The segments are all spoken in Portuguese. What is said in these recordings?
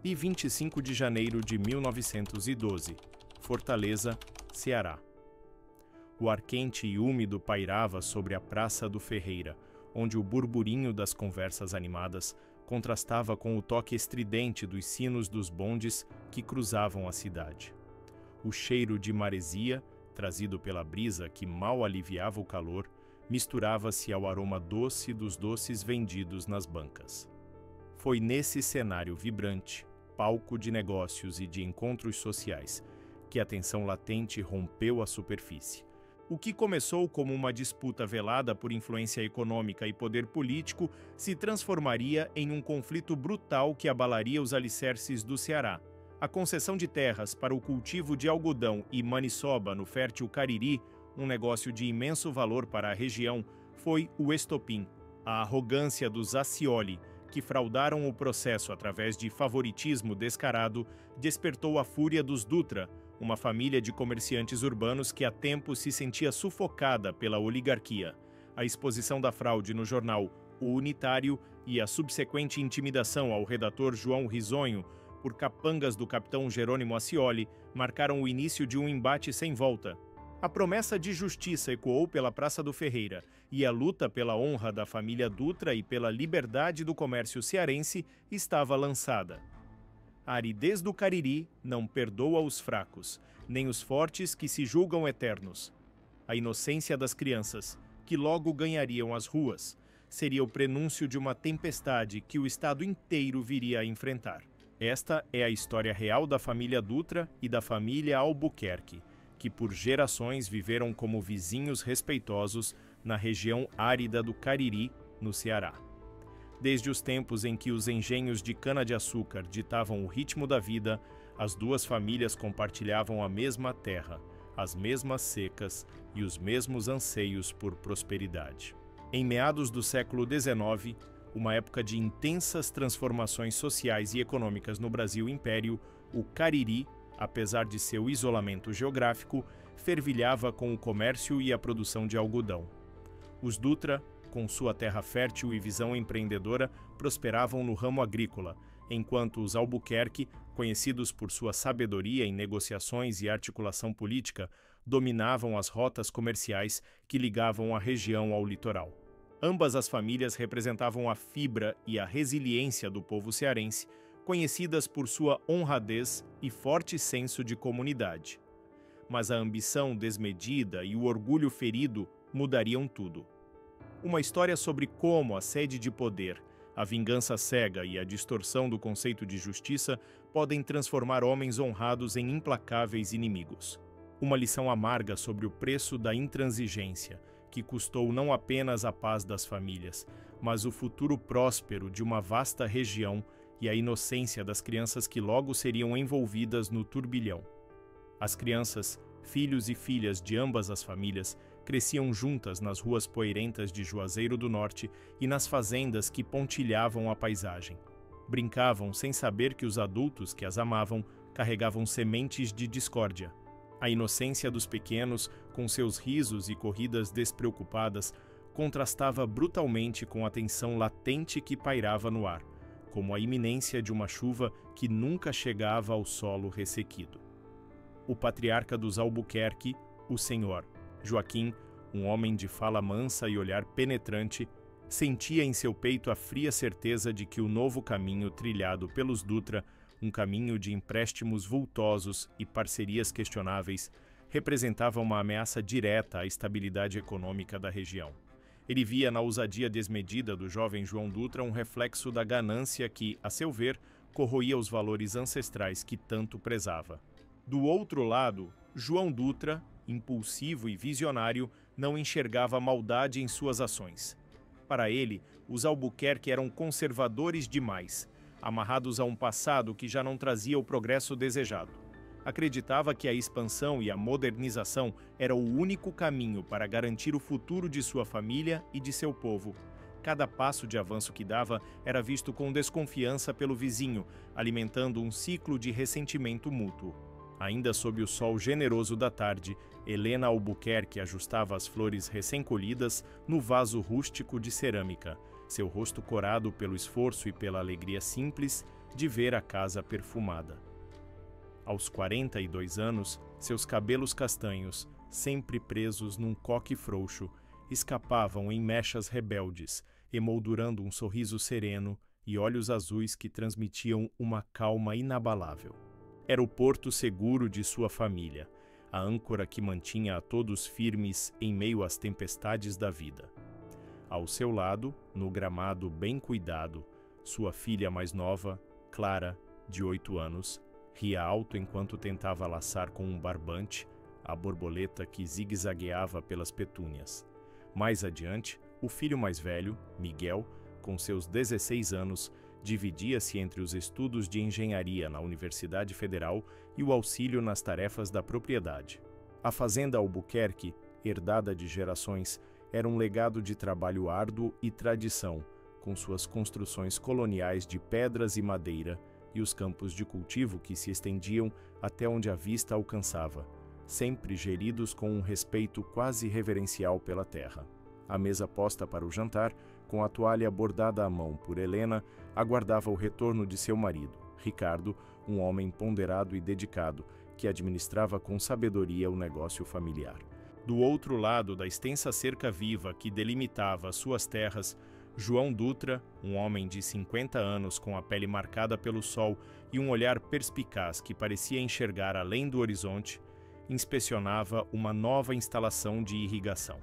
e 25 de janeiro de 1912, Fortaleza, Ceará. O ar quente e úmido pairava sobre a Praça do Ferreira, onde o burburinho das conversas animadas contrastava com o toque estridente dos sinos dos bondes que cruzavam a cidade. O cheiro de maresia, trazido pela brisa que mal aliviava o calor, misturava-se ao aroma doce dos doces vendidos nas bancas. Foi nesse cenário vibrante, palco de negócios e de encontros sociais, que a tensão latente rompeu a superfície. O que começou como uma disputa velada por influência econômica e poder político se transformaria em um conflito brutal que abalaria os alicerces do Ceará. A concessão de terras para o cultivo de algodão e maniçoba no fértil Cariri, um negócio de imenso valor para a região, foi o estopim. A arrogância dos Accioli, que fraudaram o processo através de favoritismo descarado, despertou a fúria dos Dutra, uma família de comerciantes urbanos que há tempo se sentia sufocada pela oligarquia. A exposição da fraude no jornal O Unitário e a subsequente intimidação ao redator João Risonho por capangas do capitão Jerônimo Accioli marcaram o início de um embate sem volta. A promessa de justiça ecoou pela Praça do Ferreira e a luta pela honra da família Dutra e pela liberdade do comércio cearense estava lançada. A aridez do Cariri não perdoa os fracos, nem os fortes que se julgam eternos. A inocência das crianças, que logo ganhariam as ruas, seria o prenúncio de uma tempestade que o Estado inteiro viria a enfrentar. Esta é a história real da família Dutra e da família Albuquerque, que por gerações viveram como vizinhos respeitosos na região árida do Cariri, no Ceará. Desde os tempos em que os engenhos de cana-de-açúcar ditavam o ritmo da vida, as duas famílias compartilhavam a mesma terra, as mesmas secas e os mesmos anseios por prosperidade. Em meados do século XIX, uma época de intensas transformações sociais e econômicas no Brasil Império, o Cariri, apesar de seu isolamento geográfico, fervilhava com o comércio e a produção de algodão. Os Dutra, com sua terra fértil e visão empreendedora, prosperavam no ramo agrícola, enquanto os Albuquerque, conhecidos por sua sabedoria em negociações e articulação política, dominavam as rotas comerciais que ligavam a região ao litoral. Ambas as famílias representavam a fibra e a resiliência do povo cearense, conhecidas por sua honradez e forte senso de comunidade. Mas a ambição desmedida e o orgulho ferido mudariam tudo. Uma história sobre como a sede de poder, a vingança cega e a distorção do conceito de justiça podem transformar homens honrados em implacáveis inimigos. Uma lição amarga sobre o preço da intransigência, que custou não apenas a paz das famílias, mas o futuro próspero de uma vasta região e a inocência das crianças que logo seriam envolvidas no turbilhão. As crianças, filhos e filhas de ambas as famílias, cresciam juntas nas ruas poeirentas de Juazeiro do Norte e nas fazendas que pontilhavam a paisagem. Brincavam sem saber que os adultos que as amavam carregavam sementes de discórdia. A inocência dos pequenos, com seus risos e corridas despreocupadas, contrastava brutalmente com a tensão latente que pairava no ar, como a iminência de uma chuva que nunca chegava ao solo ressequido. O patriarca dos Albuquerque, o senhor Joaquim, um homem de fala mansa e olhar penetrante, sentia em seu peito a fria certeza de que o novo caminho trilhado pelos Dutra, um caminho de empréstimos vultosos e parcerias questionáveis, representava uma ameaça direta à estabilidade econômica da região. Ele via na ousadia desmedida do jovem João Dutra um reflexo da ganância que, a seu ver, corroía os valores ancestrais que tanto prezava. Do outro lado, João Dutra, impulsivo e visionário, não enxergava maldade em suas ações. Para ele, os Albuquerque eram conservadores demais, amarrados a um passado que já não trazia o progresso desejado. Acreditava que a expansão e a modernização era o único caminho para garantir o futuro de sua família e de seu povo. Cada passo de avanço que dava era visto com desconfiança pelo vizinho, alimentando um ciclo de ressentimento mútuo. Ainda sob o sol generoso da tarde, Helena Albuquerque ajustava as flores recém-colhidas no vaso rústico de cerâmica, seu rosto corado pelo esforço e pela alegria simples, de ver a casa perfumada. Aos 42 anos, seus cabelos castanhos, sempre presos num coque frouxo, escapavam em mechas rebeldes, emoldurando um sorriso sereno e olhos azuis que transmitiam uma calma inabalável. Era o porto seguro de sua família, a âncora que mantinha a todos firmes em meio às tempestades da vida. Ao seu lado, no gramado bem cuidado, sua filha mais nova, Clara, de 8 anos, ria alto enquanto tentava laçar com um barbante a borboleta que zigue-zagueava pelas petúnias. Mais adiante, o filho mais velho, Miguel, com seus 16 anos, dividia-se entre os estudos de engenharia na Universidade Federal e o auxílio nas tarefas da propriedade. A fazenda Albuquerque, herdada de gerações, era um legado de trabalho árduo e tradição, com suas construções coloniais de pedras e madeira e os campos de cultivo que se estendiam até onde a vista alcançava, sempre geridos com um respeito quase reverencial pela terra. A mesa posta para o jantar, com a toalha bordada à mão por Helena, aguardava o retorno de seu marido, Ricardo, um homem ponderado e dedicado, que administrava com sabedoria o negócio familiar. Do outro lado da extensa cerca viva que delimitava suas terras, João Dutra, um homem de 50 anos com a pele marcada pelo sol e um olhar perspicaz que parecia enxergar além do horizonte, inspecionava uma nova instalação de irrigação.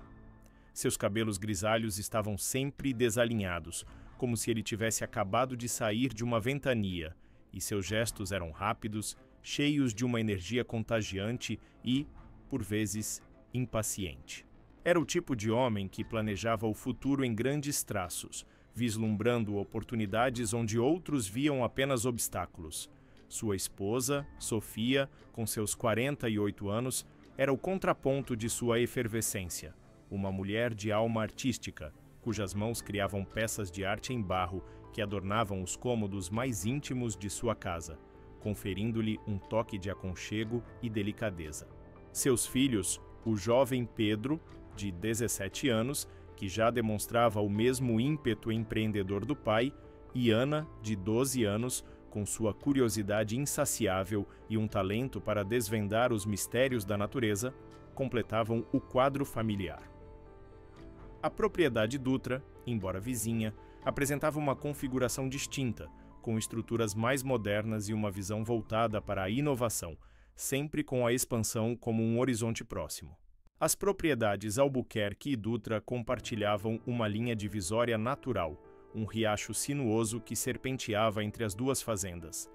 Seus cabelos grisalhos estavam sempre desalinhados, como se ele tivesse acabado de sair de uma ventania, e seus gestos eram rápidos, cheios de uma energia contagiante e, por vezes, impaciente. Era o tipo de homem que planejava o futuro em grandes traços, vislumbrando oportunidades onde outros viam apenas obstáculos. Sua esposa, Sofia, com seus 48 anos, era o contraponto de sua efervescência, uma mulher de alma artística, cujas mãos criavam peças de arte em barro que adornavam os cômodos mais íntimos de sua casa, conferindo-lhe um toque de aconchego e delicadeza. Seus filhos, o jovem Pedro, de 17 anos, que já demonstrava o mesmo ímpeto empreendedor do pai, e Ana, de 12 anos, com sua curiosidade insaciável e um talento para desvendar os mistérios da natureza, completavam o quadro familiar. A propriedade Dutra, embora vizinha, apresentava uma configuração distinta, com estruturas mais modernas e uma visão voltada para a inovação, sempre com a expansão como um horizonte próximo. As propriedades Albuquerque e Dutra compartilhavam uma linha divisória natural, um riacho sinuoso que serpenteava entre as duas fazendas.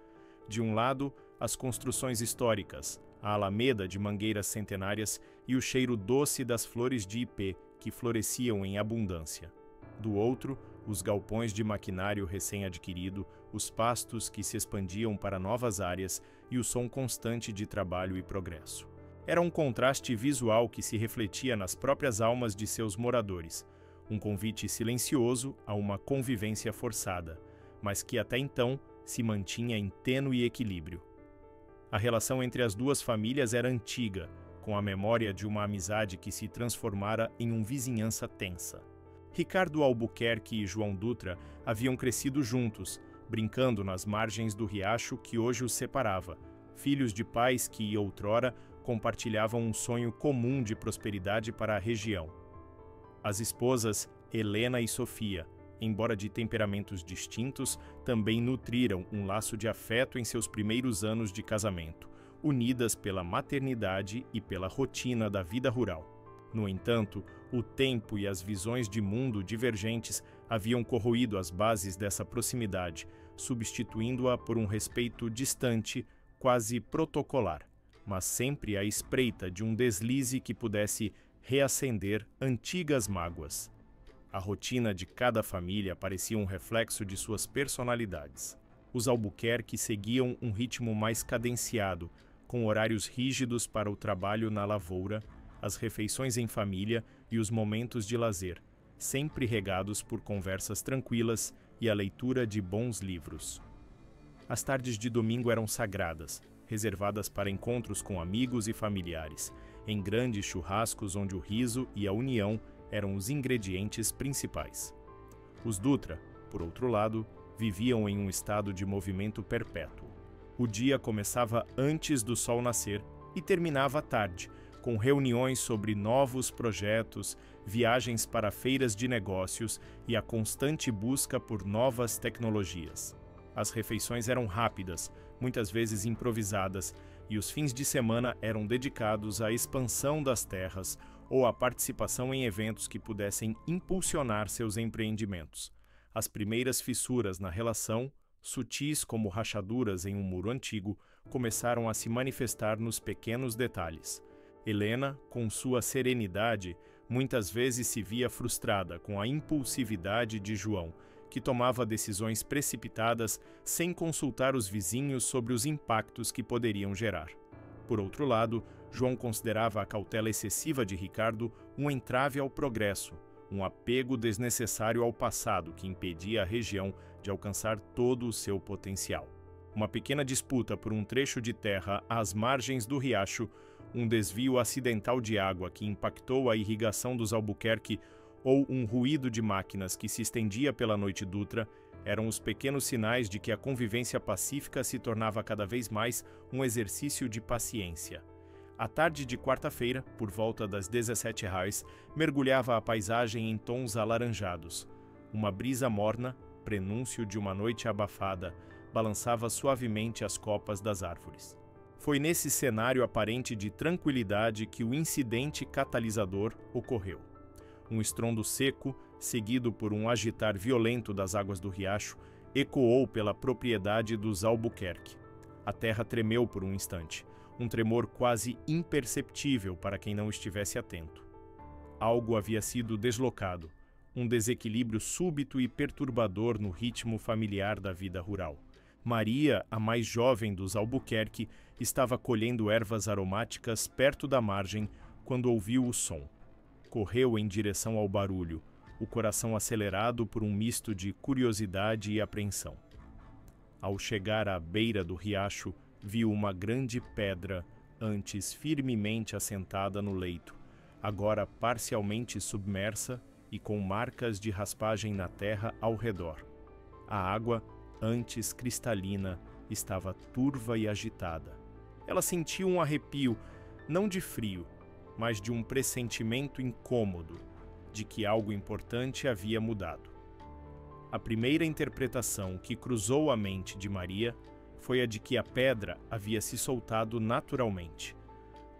De um lado, as construções históricas, a alameda de mangueiras centenárias e o cheiro doce das flores de ipê que floresciam em abundância. Do outro, os galpões de maquinário recém-adquirido, os pastos que se expandiam para novas áreas e o som constante de trabalho e progresso. Era um contraste visual que se refletia nas próprias almas de seus moradores, um convite silencioso a uma convivência forçada, mas que até então se mantinha em tênue equilíbrio. A relação entre as duas famílias era antiga, com a memória de uma amizade que se transformara em uma vizinhança tensa. Ricardo Albuquerque e João Dutra haviam crescido juntos, brincando nas margens do riacho que hoje os separava, filhos de pais que, outrora, compartilhavam um sonho comum de prosperidade para a região. As esposas Helena e Sofia, embora de temperamentos distintos, também nutriram um laço de afeto em seus primeiros anos de casamento, unidas pela maternidade e pela rotina da vida rural. No entanto, o tempo e as visões de mundo divergentes haviam corroído as bases dessa proximidade, substituindo-a por um respeito distante, quase protocolar, mas sempre à espreita de um deslize que pudesse reacender antigas mágoas. A rotina de cada família parecia um reflexo de suas personalidades. Os Albuquerque seguiam um ritmo mais cadenciado, com horários rígidos para o trabalho na lavoura, as refeições em família e os momentos de lazer, sempre regados por conversas tranquilas e a leitura de bons livros. As tardes de domingo eram sagradas, reservadas para encontros com amigos e familiares, em grandes churrascos onde o riso e a união eram os ingredientes principais. Os Dutra, por outro lado, viviam em um estado de movimento perpétuo. O dia começava antes do sol nascer e terminava à tarde, com reuniões sobre novos projetos, viagens para feiras de negócios e a constante busca por novas tecnologias. As refeições eram rápidas, muitas vezes improvisadas, e os fins de semana eram dedicados à expansão das terras ou à participação em eventos que pudessem impulsionar seus empreendimentos. As primeiras fissuras na relação, sutis como rachaduras em um muro antigo, começaram a se manifestar nos pequenos detalhes. Helena, com sua serenidade, muitas vezes se via frustrada com a impulsividade de João, que tomava decisões precipitadas sem consultar os vizinhos sobre os impactos que poderiam gerar. Por outro lado, João considerava a cautela excessiva de Ricardo um entrave ao progresso, um apego desnecessário ao passado que impedia a região de alcançar todo o seu potencial. Uma pequena disputa por um trecho de terra às margens do riacho, um desvio acidental de água que impactou a irrigação dos Albuquerque ou um ruído de máquinas que se estendia pela noite Dutra eram os pequenos sinais de que a convivência pacífica se tornava cada vez mais um exercício de paciência. A tarde de quarta-feira, por volta das 17h, mergulhava a paisagem em tons alaranjados. Uma brisa morna, prenúncio de uma noite abafada, balançava suavemente as copas das árvores. Foi nesse cenário aparente de tranquilidade que o incidente catalisador ocorreu. Um estrondo seco, seguido por um agitar violento das águas do riacho, ecoou pela propriedade dos Albuquerque. A terra tremeu por um instante, um tremor quase imperceptível para quem não estivesse atento. Algo havia sido deslocado, um desequilíbrio súbito e perturbador no ritmo familiar da vida rural. Maria, a mais jovem dos Albuquerque, estava colhendo ervas aromáticas perto da margem quando ouviu o som. Correu em direção ao barulho, o coração acelerado por um misto de curiosidade e apreensão. Ao chegar à beira do riacho, viu uma grande pedra, antes firmemente assentada no leito, agora parcialmente submersa e com marcas de raspagem na terra ao redor. A água, antes cristalina, estava turva e agitada. Ela sentiu um arrepio, não de frio, mas de um pressentimento incômodo, de que algo importante havia mudado. A primeira interpretação que cruzou a mente de Maria foi a de que a pedra havia se soltado naturalmente.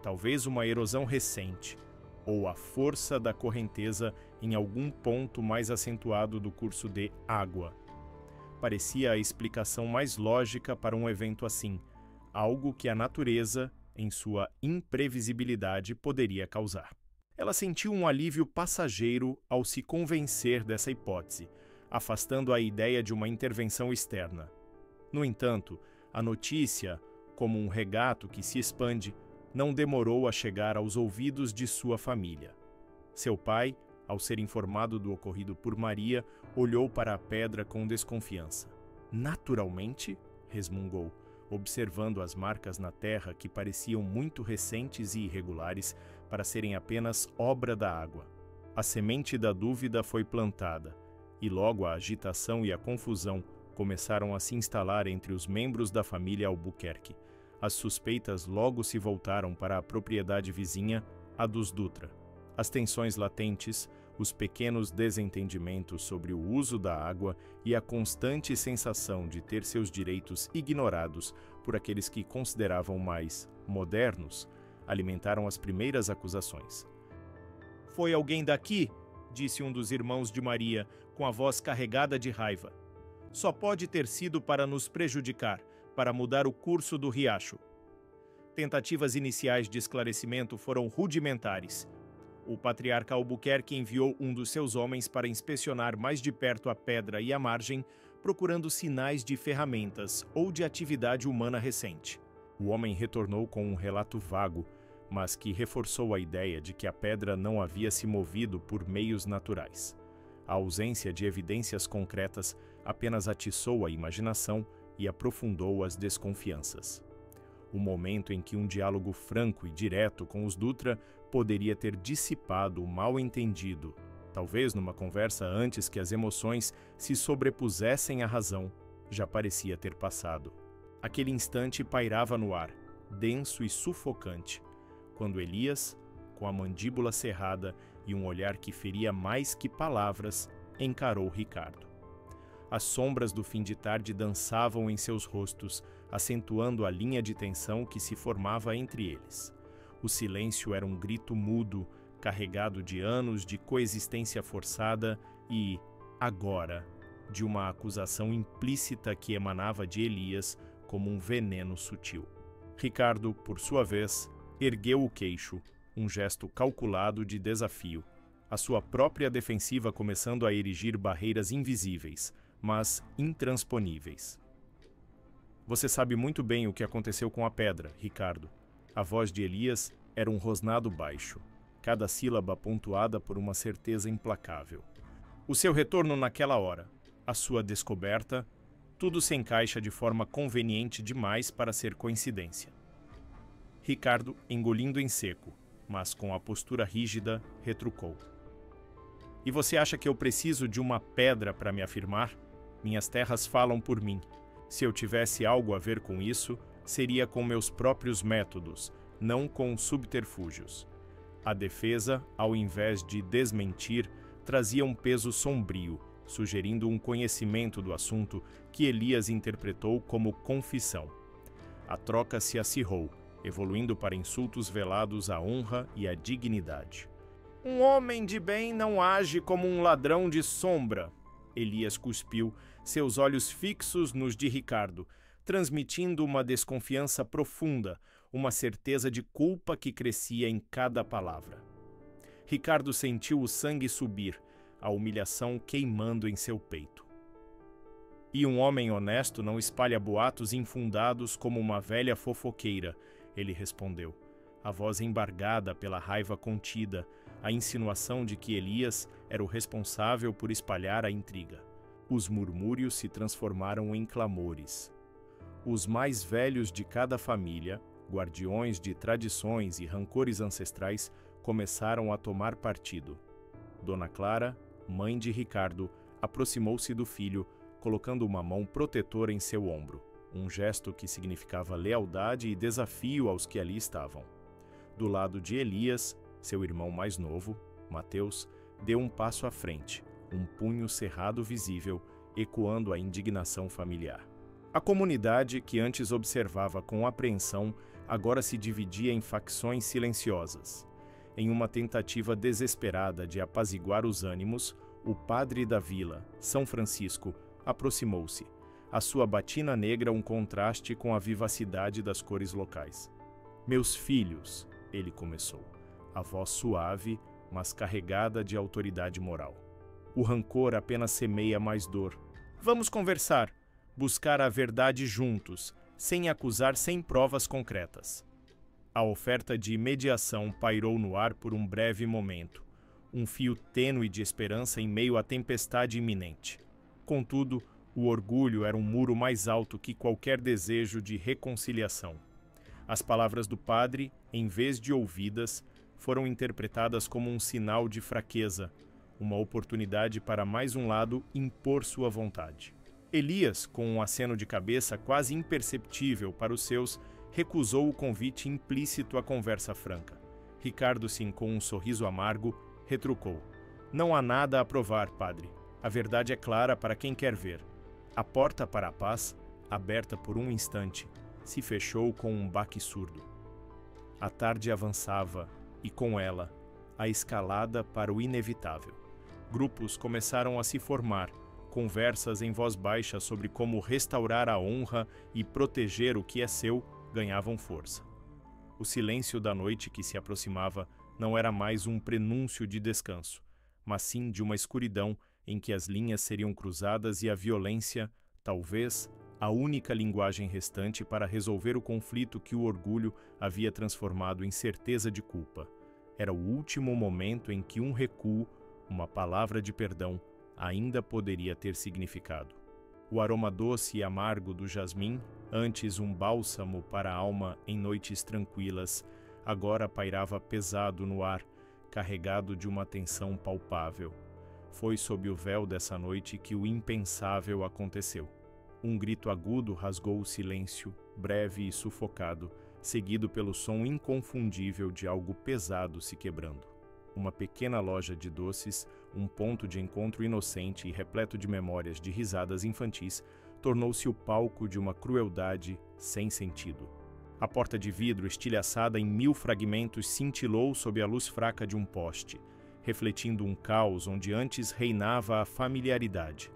Talvez uma erosão recente, ou a força da correnteza em algum ponto mais acentuado do curso de água. Parecia a explicação mais lógica para um evento assim, algo que a natureza, em sua imprevisibilidade, poderia causar. Ela sentiu um alívio passageiro ao se convencer dessa hipótese, afastando a ideia de uma intervenção externa. No entanto, a notícia, como um regato que se expande, não demorou a chegar aos ouvidos de sua família. Seu pai, ao ser informado do ocorrido por Maria, olhou para a pedra com desconfiança. Naturalmente, resmungou, observando as marcas na terra que pareciam muito recentes e irregulares para serem apenas obra da água. A semente da dúvida foi plantada, e logo a agitação e a confusão começaram a se instalar entre os membros da família Albuquerque. As suspeitas logo se voltaram para a propriedade vizinha, a dos Dutra. As tensões latentes, os pequenos desentendimentos sobre o uso da água e a constante sensação de ter seus direitos ignorados por aqueles que consideravam mais modernos, alimentaram as primeiras acusações. "Foi alguém daqui?", disse um dos irmãos de Maria, com a voz carregada de raiva. "Só pode ter sido para nos prejudicar, para mudar o curso do riacho." Tentativas iniciais de esclarecimento foram rudimentares. O patriarca Albuquerque enviou um dos seus homens para inspecionar mais de perto a pedra e a margem, procurando sinais de ferramentas ou de atividade humana recente. O homem retornou com um relato vago, mas que reforçou a ideia de que a pedra não havia se movido por meios naturais. A ausência de evidências concretas apenas atiçou a imaginação e aprofundou as desconfianças. O momento em que um diálogo franco e direto com os Dutra poderia ter dissipado o mal-entendido talvez numa conversa antes que as emoções se sobrepusessem à razão, já parecia ter passado. Aquele instante pairava no ar, denso e sufocante, quando Elias, com a mandíbula cerrada e um olhar que feria mais que palavras, encarou Ricardo. As sombras do fim de tarde dançavam em seus rostos, acentuando a linha de tensão que se formava entre eles. O silêncio era um grito mudo, carregado de anos de coexistência forçada e, agora, de uma acusação implícita que emanava de Elias como um veneno sutil. Ricardo, por sua vez, ergueu o queixo, um gesto calculado de desafio, a sua própria defensiva começando a erigir barreiras invisíveis, mas intransponíveis. Você sabe muito bem o que aconteceu com a pedra, Ricardo. A voz de Elias era um rosnado baixo, cada sílaba pontuada por uma certeza implacável. O seu retorno naquela hora, a sua descoberta, tudo se encaixa de forma conveniente demais para ser coincidência. Ricardo, engolindo em seco, mas com a postura rígida, retrucou. E você acha que eu preciso de uma pedra para me afirmar? Minhas terras falam por mim. Se eu tivesse algo a ver com isso, seria com meus próprios métodos, não com subterfúgios. A defesa, ao invés de desmentir, trazia um peso sombrio, sugerindo um conhecimento do assunto que Elias interpretou como confissão. A troca se acirrou, evoluindo para insultos velados à honra e à dignidade. Um homem de bem não age como um ladrão de sombra, Elias cuspiu, seus olhos fixos nos de Ricardo, transmitindo uma desconfiança profunda, uma certeza de culpa que crescia em cada palavra. Ricardo sentiu o sangue subir, a humilhação queimando em seu peito. E um homem honesto não espalha boatos infundados como uma velha fofoqueira, ele respondeu, a voz embargada pela raiva contida, a insinuação de que Elias era o responsável por espalhar a intriga. Os murmúrios se transformaram em clamores. Os mais velhos de cada família, guardiões de tradições e rancores ancestrais, começaram a tomar partido. Dona Clara, mãe de Ricardo, aproximou-se do filho, colocando uma mão protetora em seu ombro, um gesto que significava lealdade e desafio aos que ali estavam. Do lado de Elias, seu irmão mais novo, Mateus, deu um passo à frente, um punho cerrado visível, ecoando a indignação familiar. A comunidade, que antes observava com apreensão, agora se dividia em facções silenciosas. Em uma tentativa desesperada de apaziguar os ânimos, o padre da vila, São Francisco, aproximou-se, a sua batina negra um contraste com a vivacidade das cores locais. "Meus filhos", ele começou, a voz suave, mas carregada de autoridade moral. "O rancor apenas semeia mais dor. Vamos conversar, buscar a verdade juntos, sem acusar sem provas concretas." A oferta de mediação pairou no ar por um breve momento, um fio tênue de esperança em meio à tempestade iminente. Contudo, o orgulho era um muro mais alto que qualquer desejo de reconciliação. As palavras do padre, em vez de ouvidas, foram interpretadas como um sinal de fraqueza, uma oportunidade para mais um lado impor sua vontade. Elias, com um aceno de cabeça quase imperceptível para os seus, recusou o convite implícito à conversa franca. Ricardo, sim, com um sorriso amargo, retrucou. "Não há nada a provar, padre. A verdade é clara para quem quer ver." A porta para a paz, aberta por um instante, se fechou com um baque surdo. A tarde avançava e, com ela, a escalada para o inevitável. Grupos começaram a se formar, conversas em voz baixa sobre como restaurar a honra e proteger o que é seu ganhavam força. O silêncio da noite que se aproximava não era mais um prenúncio de descanso, mas sim de uma escuridão em que as linhas seriam cruzadas e a violência, talvez, a única linguagem restante para resolver o conflito que o orgulho havia transformado em certeza de culpa. Era o último momento em que um recuo, uma palavra de perdão, ainda poderia ter significado. O aroma doce e amargo do jasmim, antes um bálsamo para a alma em noites tranquilas, agora pairava pesado no ar, carregado de uma tensão palpável. Foi sob o véu dessa noite que o impensável aconteceu. Um grito agudo rasgou o silêncio, breve e sufocado, seguido pelo som inconfundível de algo pesado se quebrando. Uma pequena loja de doces, um ponto de encontro inocente e repleto de memórias de risadas infantis, tornou-se o palco de uma crueldade sem sentido. A porta de vidro, estilhaçada em 1000 fragmentos, cintilou sob a luz fraca de um poste, refletindo um caos onde antes reinava a familiaridade.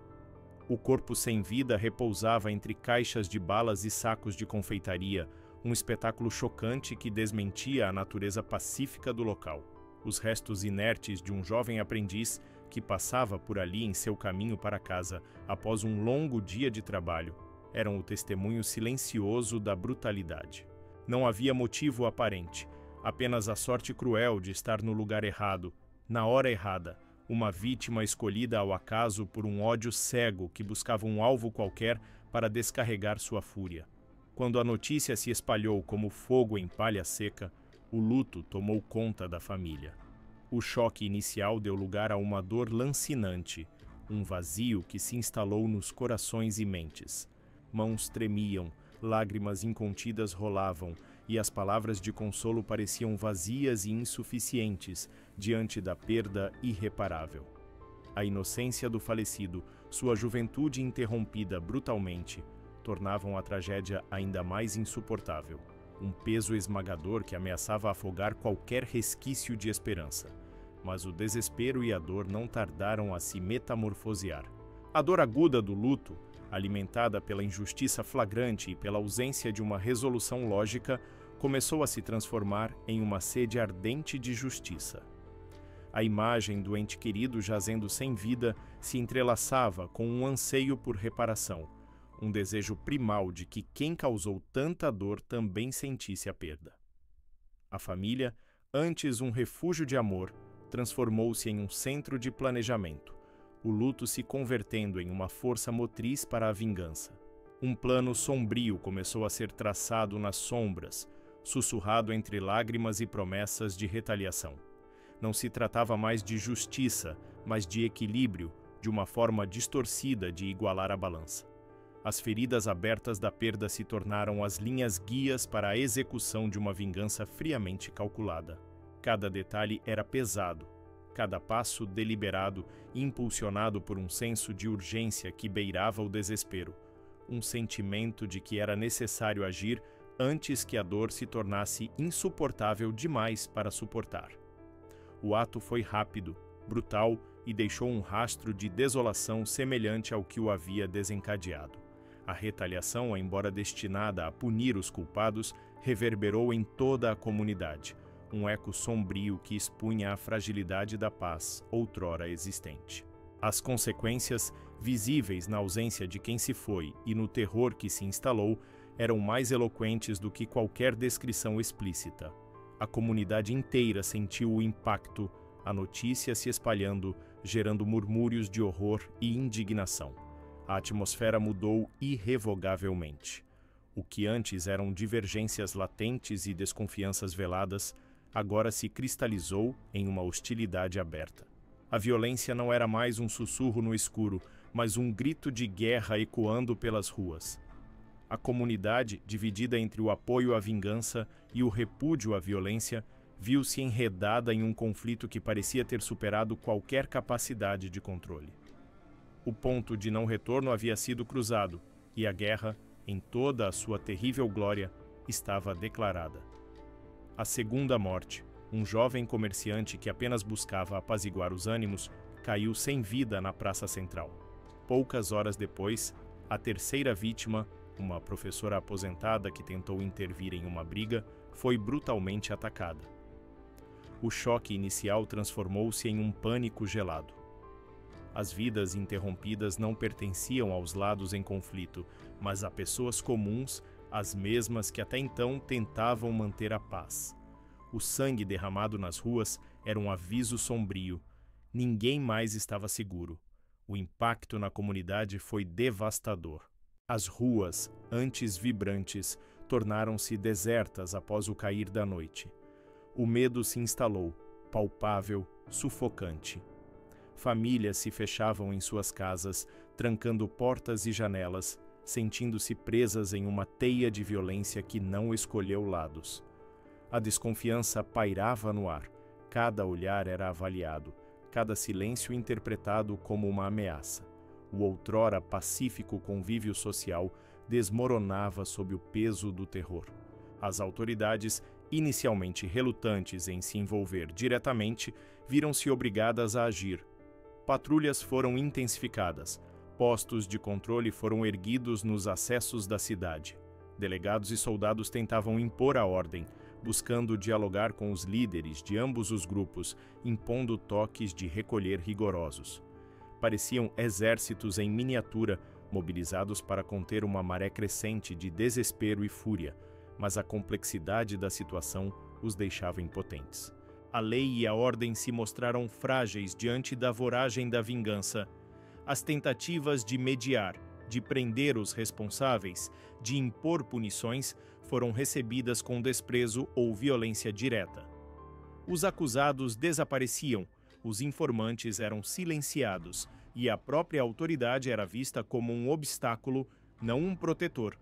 O corpo sem vida repousava entre caixas de balas e sacos de confeitaria, um espetáculo chocante que desmentia a natureza pacífica do local. Os restos inertes de um jovem aprendiz que passava por ali em seu caminho para casa após um longo dia de trabalho eram o testemunho silencioso da brutalidade. Não havia motivo aparente, apenas a sorte cruel de estar no lugar errado, na hora errada, uma vítima escolhida ao acaso por um ódio cego que buscava um alvo qualquer para descarregar sua fúria. Quando a notícia se espalhou como fogo em palha seca, o luto tomou conta da família. O choque inicial deu lugar a uma dor lancinante, um vazio que se instalou nos corações e mentes. Mãos tremiam, lágrimas incontidas rolavam, e as palavras de consolo pareciam vazias e insuficientes diante da perda irreparável. A inocência do falecido, sua juventude interrompida brutalmente, tornavam a tragédia ainda mais insuportável. Um peso esmagador que ameaçava afogar qualquer resquício de esperança. Mas o desespero e a dor não tardaram a se metamorfosear. A dor aguda do luto, alimentada pela injustiça flagrante e pela ausência de uma resolução lógica, começou a se transformar em uma sede ardente de justiça. A imagem do ente querido jazendo sem vida se entrelaçava com um anseio por reparação, um desejo primal de que quem causou tanta dor também sentisse a perda. A família, antes um refúgio de amor, transformou-se em um centro de planejamento, o luto se convertendo em uma força motriz para a vingança. Um plano sombrio começou a ser traçado nas sombras, sussurrado entre lágrimas e promessas de retaliação. Não se tratava mais de justiça, mas de equilíbrio, de uma forma distorcida de igualar a balança. As feridas abertas da perda se tornaram as linhas guias para a execução de uma vingança friamente calculada. Cada detalhe era pesado, cada passo deliberado, impulsionado por um senso de urgência que beirava o desespero, um sentimento de que era necessário agir antes que a dor se tornasse insuportável demais para suportar. O ato foi rápido, brutal e deixou um rastro de desolação semelhante ao que o havia desencadeado. A retaliação, embora destinada a punir os culpados, reverberou em toda a comunidade, um eco sombrio que expunha a fragilidade da paz outrora existente. As consequências, visíveis na ausência de quem se foi e no terror que se instalou, eram mais eloquentes do que qualquer descrição explícita. A comunidade inteira sentiu o impacto, a notícia se espalhando, gerando murmúrios de horror e indignação. A atmosfera mudou irrevogavelmente. O que antes eram divergências latentes e desconfianças veladas, agora se cristalizou em uma hostilidade aberta. A violência não era mais um sussurro no escuro, mas um grito de guerra ecoando pelas ruas. A comunidade, dividida entre o apoio à vingança e o repúdio à violência, viu-se enredada em um conflito que parecia ter superado qualquer capacidade de controle. O ponto de não retorno havia sido cruzado, e a guerra, em toda a sua terrível glória, estava declarada. A segunda morte, um jovem comerciante que apenas buscava apaziguar os ânimos, caiu sem vida na praça central. Poucas horas depois, a terceira vítima, uma professora aposentada que tentou intervir em uma briga, foi brutalmente atacada. O choque inicial transformou-se em um pânico gelado. As vidas interrompidas não pertenciam aos lados em conflito, mas a pessoas comuns, as mesmas que até então tentavam manter a paz. O sangue derramado nas ruas era um aviso sombrio. Ninguém mais estava seguro. O impacto na comunidade foi devastador. As ruas, antes vibrantes, tornaram-se desertas após o cair da noite. O medo se instalou, palpável, sufocante. Famílias se fechavam em suas casas, trancando portas e janelas, sentindo-se presas em uma teia de violência que não escolheu lados. A desconfiança pairava no ar, cada olhar era avaliado, cada silêncio interpretado como uma ameaça. O outrora pacífico convívio social desmoronava sob o peso do terror. As autoridades, inicialmente relutantes em se envolver diretamente, viram-se obrigadas a agir. Patrulhas foram intensificadas, postos de controle foram erguidos nos acessos da cidade. Delegados e soldados tentavam impor a ordem, buscando dialogar com os líderes de ambos os grupos, impondo toques de recolher rigorosos. Pareciam exércitos em miniatura, mobilizados para conter uma maré crescente de desespero e fúria, mas a complexidade da situação os deixava impotentes. A lei e a ordem se mostraram frágeis diante da voragem da vingança. As tentativas de mediar, de prender os responsáveis, de impor punições, foram recebidas com desprezo ou violência direta. Os acusados desapareciam, os informantes eram silenciados e a própria autoridade era vista como um obstáculo, não um protetor.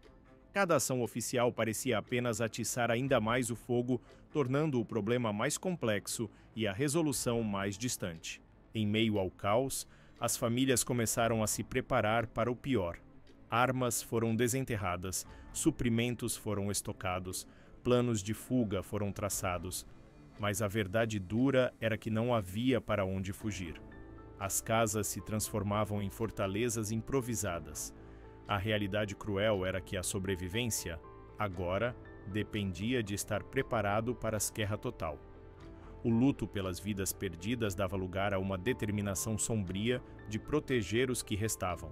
Cada ação oficial parecia apenas atiçar ainda mais o fogo, tornando o problema mais complexo e a resolução mais distante. Em meio ao caos, as famílias começaram a se preparar para o pior. Armas foram desenterradas, suprimentos foram estocados, planos de fuga foram traçados. Mas a verdade dura era que não havia para onde fugir. As casas se transformavam em fortalezas improvisadas. A realidade cruel era que a sobrevivência, agora, dependia de estar preparado para a guerra total. O luto pelas vidas perdidas dava lugar a uma determinação sombria de proteger os que restavam.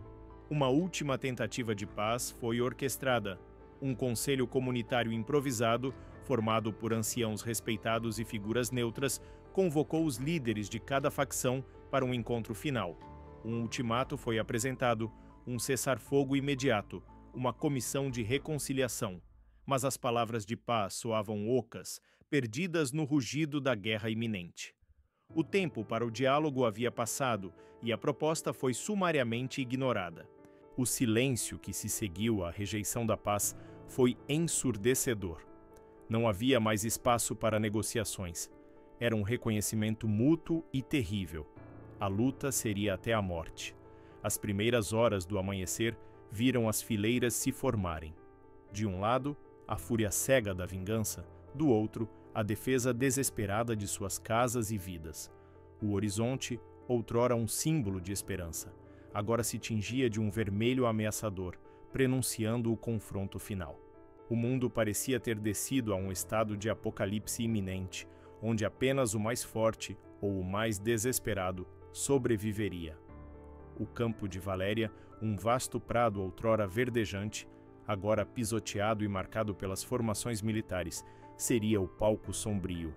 Uma última tentativa de paz foi orquestrada. Um conselho comunitário improvisado, formado por anciãos respeitados e figuras neutras, convocou os líderes de cada facção para um encontro final. Um ultimato foi apresentado, um cessar-fogo imediato, uma comissão de reconciliação. Mas as palavras de paz soavam ocas, perdidas no rugido da guerra iminente. O tempo para o diálogo havia passado e a proposta foi sumariamente ignorada. O silêncio que se seguiu à rejeição da paz foi ensurdecedor. Não havia mais espaço para negociações. Era um reconhecimento mútuo e terrível. A luta seria até a morte. As primeiras horas do amanhecer viram as fileiras se formarem. De um lado, a fúria cega da vingança, do outro, a defesa desesperada de suas casas e vidas. O horizonte, outrora um símbolo de esperança, agora se tingia de um vermelho ameaçador, prenunciando o confronto final. O mundo parecia ter descido a um estado de apocalipse iminente, onde apenas o mais forte ou o mais desesperado sobreviveria. O campo de Valéria, um vasto prado outrora verdejante, agora pisoteado e marcado pelas formações militares, seria o palco sombrio.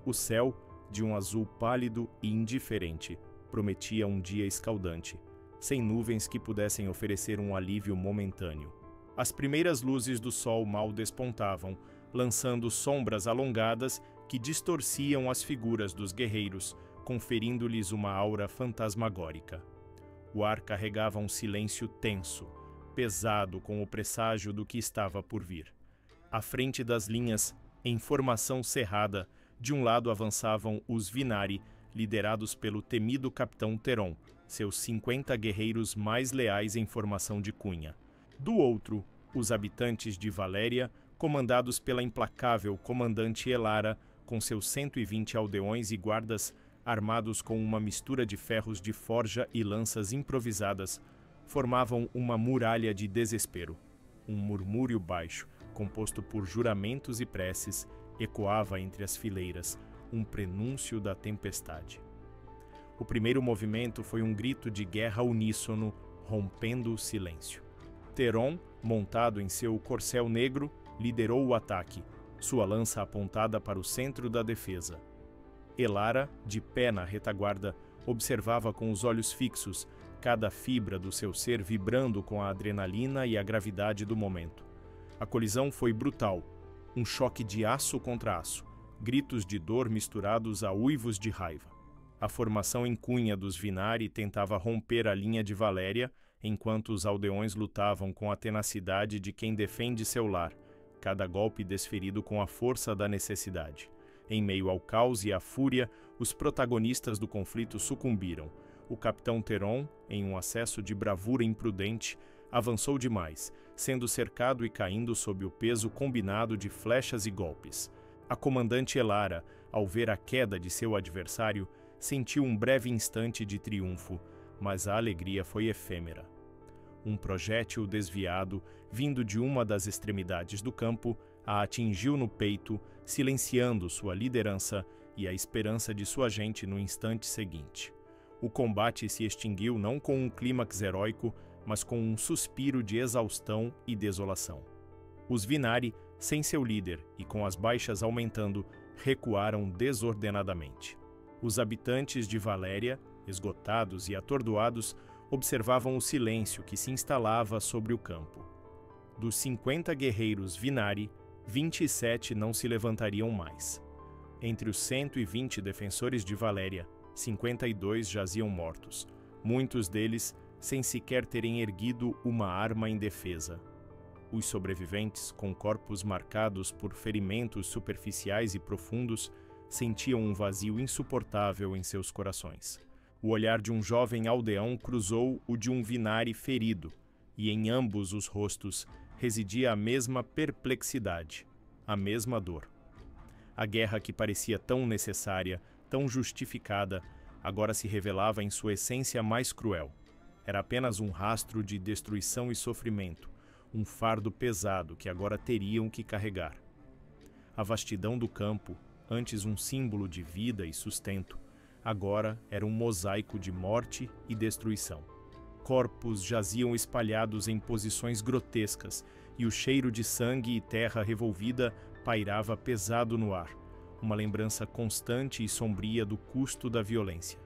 O céu, de um azul pálido e indiferente, prometia um dia escaldante, sem nuvens que pudessem oferecer um alívio momentâneo. As primeiras luzes do sol mal despontavam, lançando sombras alongadas que distorciam as figuras dos guerreiros, conferindo-lhes uma aura fantasmagórica. O ar carregava um silêncio tenso, pesado com o presságio do que estava por vir. À frente das linhas, em formação cerrada, de um lado avançavam os Vinari, liderados pelo temido capitão Teron, seus 50 guerreiros mais leais em formação de cunha. Do outro, os habitantes de Valéria, comandados pela implacável comandante Elara, com seus 120 aldeões e guardas armados com uma mistura de ferros de forja e lanças improvisadas, formavam uma muralha de desespero. Um murmúrio baixo, composto por juramentos e preces, ecoava entre as fileiras, um prenúncio da tempestade. O primeiro movimento foi um grito de guerra uníssono, rompendo o silêncio. Teron, montado em seu corcel negro, liderou o ataque, sua lança apontada para o centro da defesa. Elara, de pé na retaguarda, observava com os olhos fixos, cada fibra do seu ser vibrando com a adrenalina e a gravidade do momento. A colisão foi brutal, um choque de aço contra aço, gritos de dor misturados a uivos de raiva. A formação em Cunha dos Vinari tentava romper a linha de Valéria, enquanto os aldeões lutavam com a tenacidade de quem defende seu lar, cada golpe desferido com a força da necessidade. Em meio ao caos e à fúria, os protagonistas do conflito sucumbiram. O capitão Teron, em um acesso de bravura imprudente, avançou demais, sendo cercado e caindo sob o peso combinado de flechas e golpes. A comandante Elara, ao ver a queda de seu adversário, sentiu um breve instante de triunfo, mas a alegria foi efêmera. Um projétil desviado, vindo de uma das extremidades do campo, a atingiu no peito, silenciando sua liderança e a esperança de sua gente no instante seguinte. O combate se extinguiu não com um clímax heróico, mas com um suspiro de exaustão e desolação. Os Vinari, sem seu líder e com as baixas aumentando, recuaram desordenadamente. Os habitantes de Valéria, esgotados e atordoados, observavam o silêncio que se instalava sobre o campo. Dos 50 guerreiros Vinari, 27 não se levantariam mais. Entre os 120 defensores de Valéria, 52 jaziam mortos, muitos deles sem sequer terem erguido uma arma em defesa. Os sobreviventes, com corpos marcados por ferimentos superficiais e profundos, sentiam um vazio insuportável em seus corações. O olhar de um jovem aldeão cruzou o de um Vinari ferido, e em ambos os rostos residia a mesma perplexidade, a mesma dor. A guerra que parecia tão necessária, tão justificada, agora se revelava em sua essência mais cruel. Era apenas um rastro de destruição e sofrimento, um fardo pesado que agora teriam que carregar. A vastidão do campo, antes um símbolo de vida e sustento, agora era um mosaico de morte e destruição. Corpos jaziam espalhados em posições grotescas, e o cheiro de sangue e terra revolvida pairava pesado no ar, uma lembrança constante e sombria do custo da violência.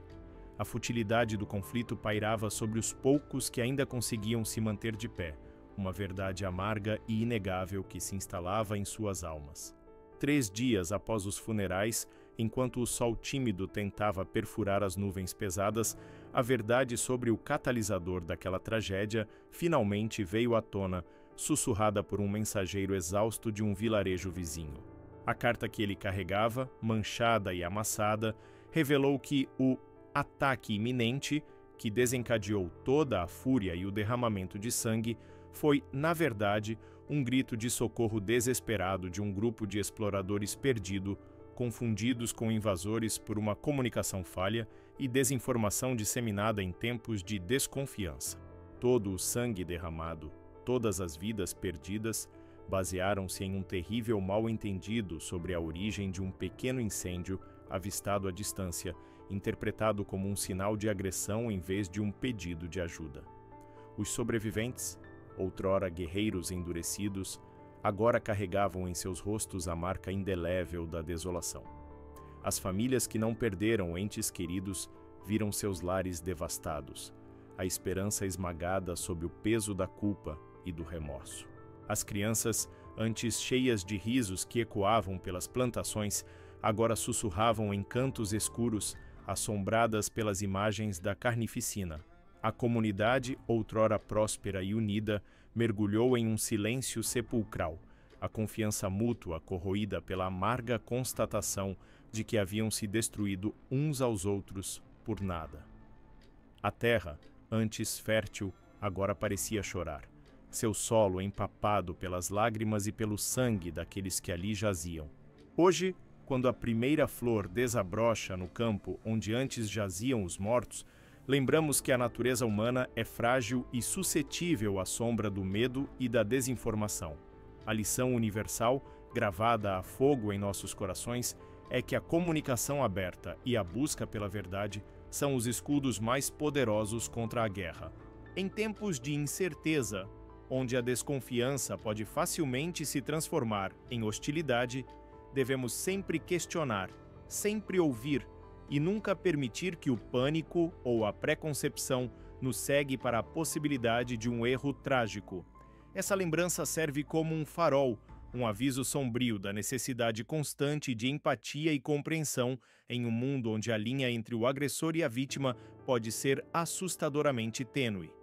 A futilidade do conflito pairava sobre os poucos que ainda conseguiam se manter de pé, uma verdade amarga e inegável que se instalava em suas almas. 3 dias após os funerais, enquanto o sol tímido tentava perfurar as nuvens pesadas, a verdade sobre o catalisador daquela tragédia finalmente veio à tona, sussurrada por um mensageiro exausto de um vilarejo vizinho. A carta que ele carregava, manchada e amassada, revelou que o ataque iminente, que desencadeou toda a fúria e o derramamento de sangue, foi, na verdade, um grito de socorro desesperado de um grupo de exploradores perdido, confundidos com invasores por uma comunicação falha e desinformação disseminada em tempos de desconfiança. Todo o sangue derramado, todas as vidas perdidas, basearam-se em um terrível mal-entendido sobre a origem de um pequeno incêndio avistado à distância, interpretado como um sinal de agressão em vez de um pedido de ajuda. Os sobreviventes, outrora guerreiros endurecidos, agora carregavam em seus rostos a marca indelével da desolação. As famílias que não perderam entes queridos viram seus lares devastados, a esperança esmagada sob o peso da culpa e do remorso. As crianças, antes cheias de risos que ecoavam pelas plantações, agora sussurravam em cantos escuros, assombradas pelas imagens da carnificina. A comunidade, outrora próspera e unida, mergulhou em um silêncio sepulcral, a confiança mútua corroída pela amarga constatação de que haviam se destruído uns aos outros por nada. A terra, antes fértil, agora parecia chorar, seu solo empapado pelas lágrimas e pelo sangue daqueles que ali jaziam. Hoje, quando a primeira flor desabrocha no campo onde antes jaziam os mortos, lembramos que a natureza humana é frágil e suscetível à sombra do medo e da desinformação. A lição universal, gravada a fogo em nossos corações, é que a comunicação aberta e a busca pela verdade são os escudos mais poderosos contra a guerra. Em tempos de incerteza, onde a desconfiança pode facilmente se transformar em hostilidade, devemos sempre questionar, sempre ouvir, e nunca permitir que o pânico ou a preconcepção nos cegue para a possibilidade de um erro trágico. Essa lembrança serve como um farol, Um aviso sombrio da necessidade constante de empatia e compreensão em um mundo onde a linha entre o agressor e a vítima pode ser assustadoramente tênue.